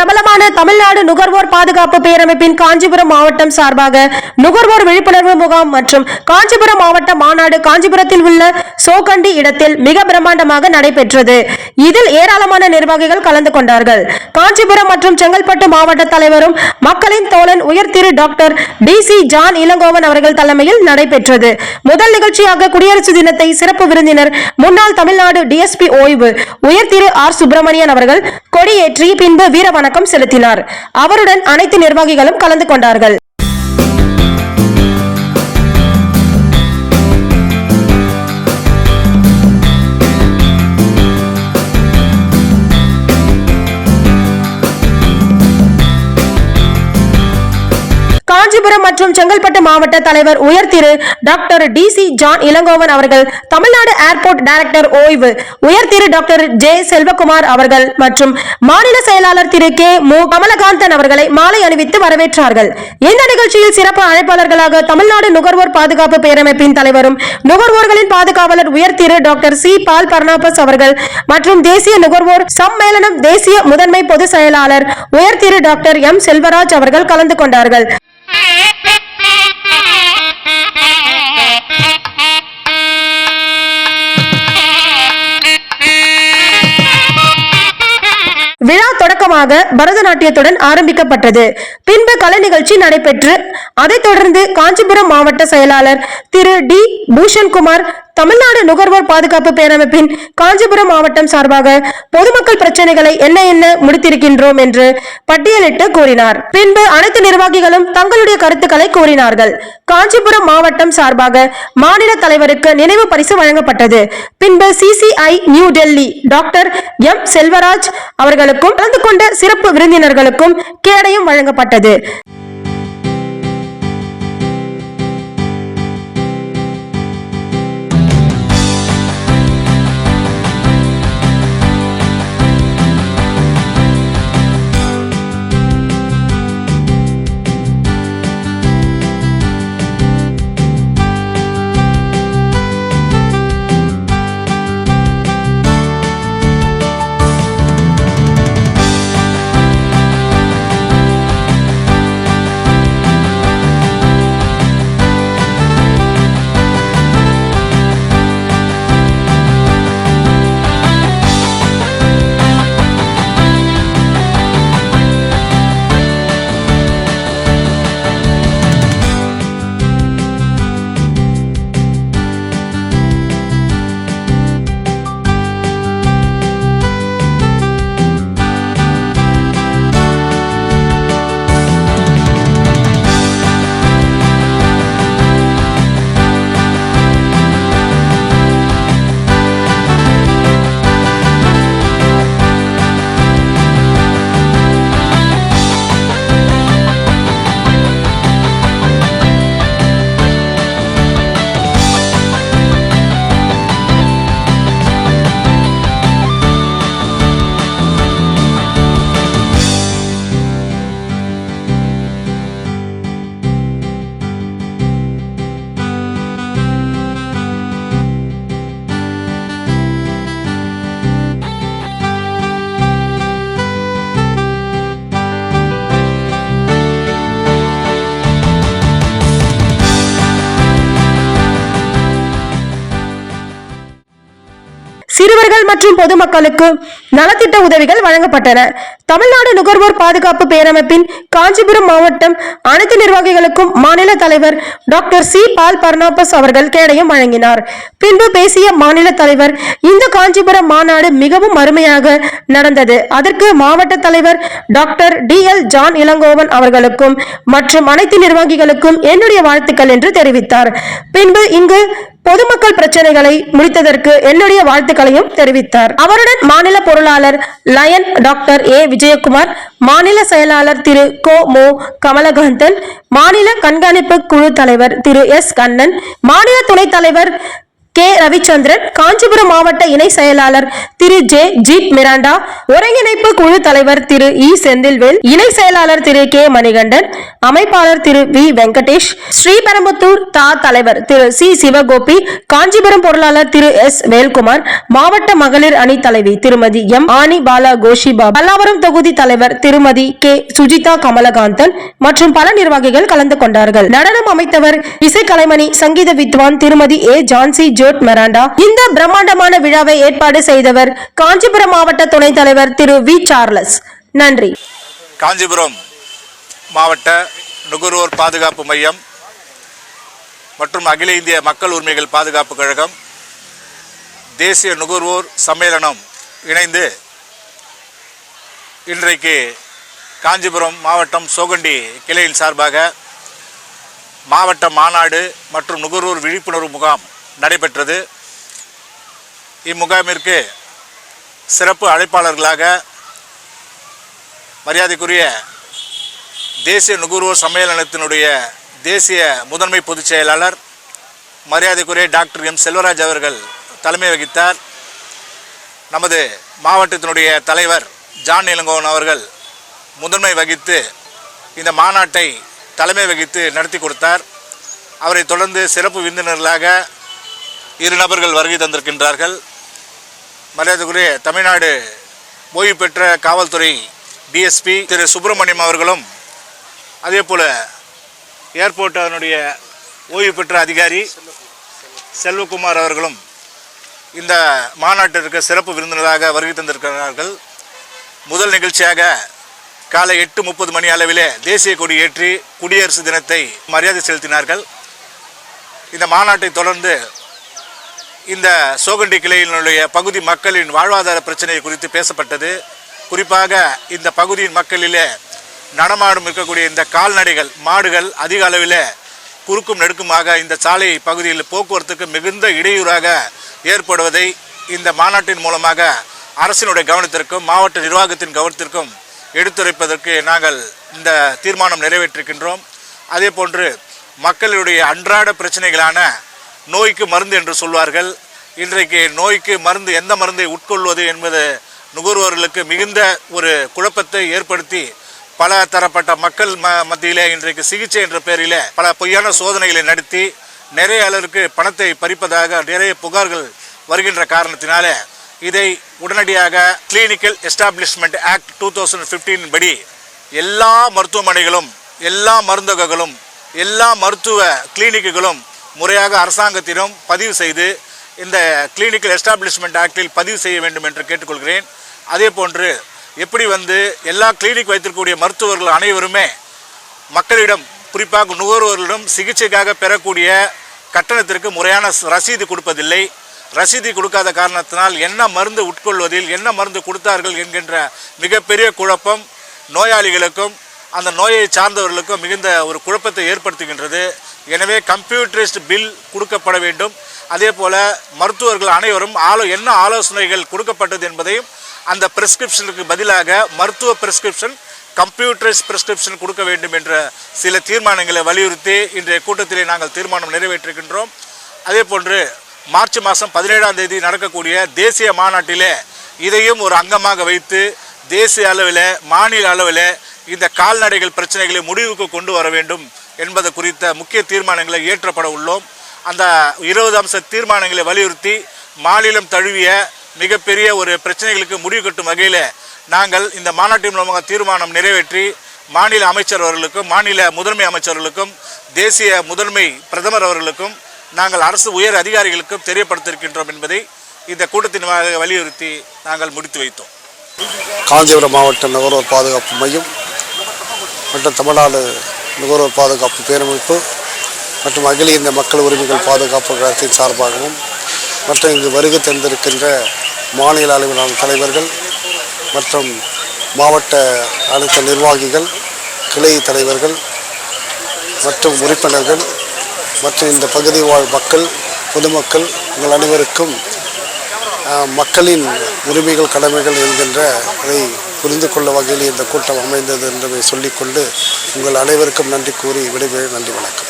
பிரபலமான தமிழ்நாடு நுகர்வோர் பாதுகாப்பு பேரமைப்பின் காஞ்சிபுரம் மாவட்டம் சார்பாக நுகர்வோர் விழிப்புணர்வு முகாம் மற்றும் காஞ்சிபுரம் மாவட்ட மாநாடு காஞ்சிபுரத்தில் உள்ள சோகண்டி இடத்தில் மிக பிரம்மாண்டமாக நடைபெற்றது. இதில் ஏராளமான நிர்வாகிகள் கலந்து கொண்டார்கள். காஞ்சிபுரம் மற்றும் செங்கல்பட்டு மாவட்ட தலைவரும் மக்களின் தோழன் உயர் திரு டாக்டர் DC ஜான் இளங்கோவன் அவர்கள் தலைமையில் நடைபெற்றது. முதல் நிகழ்ச்சியாக குடியரசு தினத்தை சிறப்பு விருந்தினர் முன்னாள் தமிழ்நாடு DSP ஓய்வு உயர் திரு R சுப்பிரமணியன் அவர்கள் கொடியேற்றி பின்பு வீர வணக்கம் செலுத்தினார். அவருடன் அனைத்து நிர்வாகிகளும் கலந்து கொண்டார்கள். காஞ்சிபுரம் மற்றும் செங்கல்பட்டு மாவட்ட தலைவர் உயர் திரு டாக்டர் DC ஜான் இளங்கோவன் அவர்கள், தமிழ்நாடு ஏர்போர்ட் டைரக்டர் ஓய்வு உயர் திரு டாக்டர் J செல்வகுமார் அவர்கள் மற்றும் மாநில செயலாளர் திரு K மு கமலகாந்தன் அவர்களை மாலை அணிவித்து வரவேற்றார்கள். இந்த நிகழ்ச்சியில் சிறப்பு அழைப்பாளர்களாக தமிழ்நாடு நுகர்வோர் பாதுகாப்பு பேரமைப்பின் தலைவரும் நுகர்வோர்களின் பாதுகாவலர் உயர் திரு டாக்டர் C பால் பர்னாபஸ் அவர்கள் மற்றும் தேசிய நுகர்வோர் சம்மேளனம் தேசிய முதன்மை பொதுச் செயலாளர் உயர் திரு டாக்டர் M செல்வராஜ் அவர்கள் கலந்து கொண்டார்கள். விழா தொடக்கமாக பரதநாட்டியத்துடன் ஆரம்பிக்கப்பட்டது. பின்பு கலை நிகழ்ச்சி நடைபெற்று அதைத் தொடர்ந்து காஞ்சிபுரம் மாவட்ட செயலாளர் திரு D பூஷன்குமார் தமிழ்நாடு நுகர்வோர் பாதுகாப்பு பேரமைப்பின் காஞ்சிபுரம் மாவட்டம் சார்பாக பொதுமக்கள் பிரச்சனைகளை என்ன முடித்திருக்கின்றோம் என்று பட்டியலிட்டு கூறினார். பின்பு அனைத்து நிர்வாகிகளும் தங்களுடைய கருத்துக்களை கூறினார்கள். காஞ்சிபுரம் மாவட்டம் சார்பாக மாநில தலைவருக்கு நினைவு பரிசு வழங்கப்பட்டது. பின்பு CCI new Delhi doctor M Selvaraj அவர்களுக்கும் கலந்து கொண்ட சிறப்பு விருந்தினர்களுக்கும் கேடயம் வழங்கப்பட்டது. சிறுவர்கள் மற்றும் பொதுமக்களுக்கு நலத்திட்ட உதவிகள் வழங்கப்பட்டன. தமிழ்நாடு நுகர்வோர் பாதுகாப்பு பேரமைப்பின் காஞ்சிபுரம் மாவட்டம் அனைத்து நிர்வாகிகளுக்கும் மாநில தலைவர் டாக்டர் C பால் பர்னாபஸ் அவர்கள் கேடயம் வழங்கினார். பின்பு பேசிய மாநில தலைவர், இந்த காஞ்சிபுரம் மாநாடு மிகவும் அருமையாக நடந்தது. அதற்கு மாவட்ட தலைவர் டாக்டர் DL ஜான் இளங்கோவன் அவர்களுக்கும் மற்றும் அனைத்து நிர்வாகிகளுக்கும் என்னுடைய வாழ்த்துக்கள் என்று தெரிவித்தார். பின்பு இங்கு பொதுமக்கள் பிரச்சனைகளை முடித்ததற்கு என்னுடைய வாழ்த்துக்களையும் தெரிவித்தார். அவருடன் மாநில பொருளாளர் லயன் டாக்டர் A விஜயகுமார், மாநில செயலாளர் திரு கோ மு கமலகாந்தன், மாநில கண்காணிப்பு குழு தலைவர் திரு S கண்ணன், மாநில துணைத் தலைவர் கே ரவிச்சந்திரன், காஞ்சிபுரம் மாவட்ட இணை செயலாளர் திரு ஜே ஜீப் மிராண்டா, ஒருங்கிணைப்பு குழு தலைவர் திரு இ செந்தில்வேல், இணை செயலாளர் திரு கே மணிகண்டன், அமைப்பாளர் திரு வி வெங்கடேஷ், ஸ்ரீபெரும்புத்தூர் தா தலைவர் திரு சி சிவகோபி, காஞ்சிபுரம் பொருளாளர் திரு எஸ் வேல்குமார், மாவட்ட மகளிர் அணி தலைவி திருமதி எம் ஆனி பாலா கோஷிபா, பல்லாவரம் தொகுதி தலைவர் திருமதி கே சுஜிதா கமலகாந்தன் மற்றும் பல நிர்வாகிகள் கலந்து கொண்டார்கள். நடனம் அமைத்தவர் இசைக்கலைமணி சங்கீத வித்வான் திருமதி ஏ ஜான்சி ஜோட் மெராண்டா. இந்த பிரம்மாண்டமான விழாவை ஏற்பாடு செய்தவர் காஞ்சிபுரம் மாவட்ட துணைத் தலைவர் திரு வி சார்லஸ். நன்றி. காஞ்சிபுரம் மாவட்ட நுகர்வோர் பாதுகாப்பு மையம் மற்றும் அகில இந்திய மக்கள் உரிமைகள் பாதுகாப்பு கழகம், தேசிய நுகர்வோர் சம்மேளனம் இணைந்து இன்றைக்கு காஞ்சிபுரம் மாவட்டம் சோகண்டி கிளையின் சார்பாக மாவட்ட மாநாடு மற்றும் நுகர்வோர் விழிப்புணர்வு முகாம் நடைபெற்றது. இம்முகாமிற்கு சிறப்பு அழைப்பாளர்களாக மரியாதைக்குரிய தேசிய நுகர்வோர் சம்மேளனத்தினுடைய தேசிய முதன்மை பொதுச் செயலாளர் மரியாதைக்குரிய டாக்டர் எம் செல்வராஜ் அவர்கள் தலைமை வகித்தார். நமது மாவட்டத்தினுடைய தலைவர் ஜான் இளங்கோவன் அவர்கள் முதன்மை வகித்து இந்த மாநாட்டை தலைமை வகித்து நடத்தி கொடுத்தார். அவரை தொடர்ந்து சிறப்பு விருந்தினர்களாக 2 நபர்கள் வருகை தந்திருக்கின்றார்கள். மரியாதைக்குரிய தமிழ்நாடு ஓய்வு பெற்ற காவல்துறை டிஎஸ்பி திரு சுப்பிரமணியம் அவர்களும், அதே போல ஏர்போர்ட் அதனுடைய ஓய்வு பெற்ற அதிகாரி செல்வகுமார் அவர்களும் இந்த மாநாட்டிற்கு சிறப்பு விருந்தினராக வருகை தந்திருக்கிறார்கள். முதல் நிகழ்ச்சியாக காலை 8:30 மணி அளவிலே தேசிய கொடி ஏற்றி குடியரசு தினத்தை மரியாதை செலுத்தினார்கள். இந்த மாநாட்டை தொடர்ந்து இந்த சோகண்டி கிளையினுடைய பகுதி மக்களின் வாழ்வாதார பிரச்சனை குறித்து பேசப்பட்டது. குறிப்பாக இந்த பகுதியின் மக்களிலே நடமாடும் இருக்கக்கூடிய இந்த கால்நடைகள் மாடுகள் அதிக அளவில் குறுக்கும் நெடுக்குமாக இந்த சாலை பகுதியில் போக்குவரத்துக்கு மிகுந்த இடையூறாக ஏற்படுவதை இந்த மாநாட்டின் மூலமாக அரசினுடைய கவனத்திற்கும் மாவட்ட நிர்வாகத்தின் கவனத்திற்கும் எடுத்துரைப்பதற்கு நாங்கள் இந்த தீர்மானம் நிறைவேற்றிருக்கின்றோம். அதே போன்று மக்களுடைய அன்றாட பிரச்சனைகளான நோய்க்கு மருந்து என்று சொல்வார்கள். இன்றைக்கு நோய்க்கு மருந்து, எந்த மருந்தை உட்கொள்வது என்பது நுகர்வோர்களுக்கு மிகுந்த ஒரு குழப்பத்தை ஏற்படுத்தி பல தரப்பட்ட மக்கள் மத்தியிலே இன்றைக்கு சிகிச்சை என்ற பெயரில் பல பொய்யான சோதனைகளை நடத்தி நிறைய அளவிற்கு பணத்தை பறிப்பதாக நிறைய புகார்கள் வருகின்ற காரணத்தினால இதை உடனடியாக கிளினிக்கல் எஸ்டாப்ளிஷ்மெண்ட் ஆக்ட் 2015 படி எல்லா மருத்துவமனைகளும், எல்லா மருந்தகங்களும், எல்லா மருத்துவ கிளினிக்குகளும் முறையாக அரசாங்கத்திடம் பதிவு செய்து இந்த கிளினிக்கல் எஸ்டாப்ளிஷ்மெண்ட் ஆக்டில் பதிவு செய்ய வேண்டும் என்று கேட்டுக்கொள்கிறேன். அதே போன்று எப்படி எல்லா கிளினிக் வைத்திருக்கக்கூடிய மருத்துவர்கள் அனைவருமே மக்களிடம், குறிப்பாக நுகர்வோர்களிடம் சிகிச்சைக்காக பெறக்கூடிய கட்டணத்திற்கு முறையான ரசீது கொடுப்பதில்லை. ரசீது கொடுக்காத காரணத்தினால் என்ன மருந்து உட்கொள்வதில், என்ன மருந்து கொடுத்தார்கள் என்கின்ற மிகப்பெரிய குழப்பம் நோயாளிகளுக்கும் அந்த நோயை சார்ந்தவர்களுக்கும் மிகுந்த ஒரு குழப்பத்தை ஏற்படுத்துகின்றது. எனவே கம்ப்யூட்டரைஸ்டு பில் கொடுக்கப்பட வேண்டும். அதே போல் மருத்துவர்கள் அனைவரும் என்ன ஆலோசனைகள் கொடுக்கப்பட்டது என்பதையும் அந்த பிரிஸ்கிரிப்ஷனுக்கு பதிலாக மருத்துவ பிரிஸ்கிரிப்ஷன், கம்ப்யூட்டரைஸ்ட் பிரிஸ்கிரிப்ஷன் கொடுக்க வேண்டும் என்ற சில தீர்மானங்களை வலியுறுத்தி இன்றைய கூட்டத்திலே நாங்கள் தீர்மானம் நிறைவேற்றுகின்றோம். அதே போன்று மார்ச் மாதம் 17ஆம் தேதி நடக்கக்கூடிய தேசிய மாநாட்டிலே இதையும் ஒரு அங்கமாக வைத்து தேசிய அளவில், மாநில அளவில் இந்த கால்நடைகள் பிரச்சனைகளை முடிவுக்கு கொண்டு வர வேண்டும் என்பது குறித்த முக்கிய தீர்மானங்களை ஏற்றப்பட உள்ளோம். அந்த 20 அம்ச தீர்மானங்களை வலியுறுத்தி மாநிலம் தழுவிய மிகப்பெரிய ஒரு பிரச்சனைகளுக்கு முடிவு கட்டும் வகையில் நாங்கள் இந்த மாநாட்டின் மூலமாக தீர்மானம் நிறைவேற்றி மாநில அமைச்சர் அவர்களுக்கும், மாநில முதன்மை அமைச்சர்களுக்கும், தேசிய முதன்மை பிரதமர் அவர்களுக்கும், நாங்கள் அரசு உயர் அதிகாரிகளுக்கும் தெரியப்படுத்தியிருக்கின்றோம் என்பதை இந்த கூட்டத்தின் வலியுறுத்தி நாங்கள் முடித்து வைத்தோம். காஞ்சிபுரம் மாவட்ட நுகர்வோர் பாதுகாப்பு மையம் மற்றும் தமிழ்நாடு நுகர்வோர் பாதுகாப்பு பேரமைப்பு மற்றும் அகில இந்திய மக்கள் உரிமைகள் பாதுகாப்பு கழகத்தின் சார்பாகவும் மற்றும் இங்கு வருகை தந்திருக்கின்ற மாநில அளவிலான தலைவர்கள் மற்றும் மாவட்ட அனைத்து நிர்வாகிகள், கிளை தலைவர்கள் மற்றும் உறுப்பினர்கள் மற்றும் இந்த பகுதி வாழ் மக்கள், பொதுமக்கள், உங்கள் அனைவருக்கும் மக்களின் உரிமைகள், கடமைகள் என்கின்ற அதை புரிந்து கொள்ள வகையில் இந்த கூட்டம் அமைந்தது என்பதை சொல்லிக்கொண்டு உங்கள் அனைவருக்கும் நன்றி கூறி விடைபெறுகிறேன். நன்றி, வணக்கம்.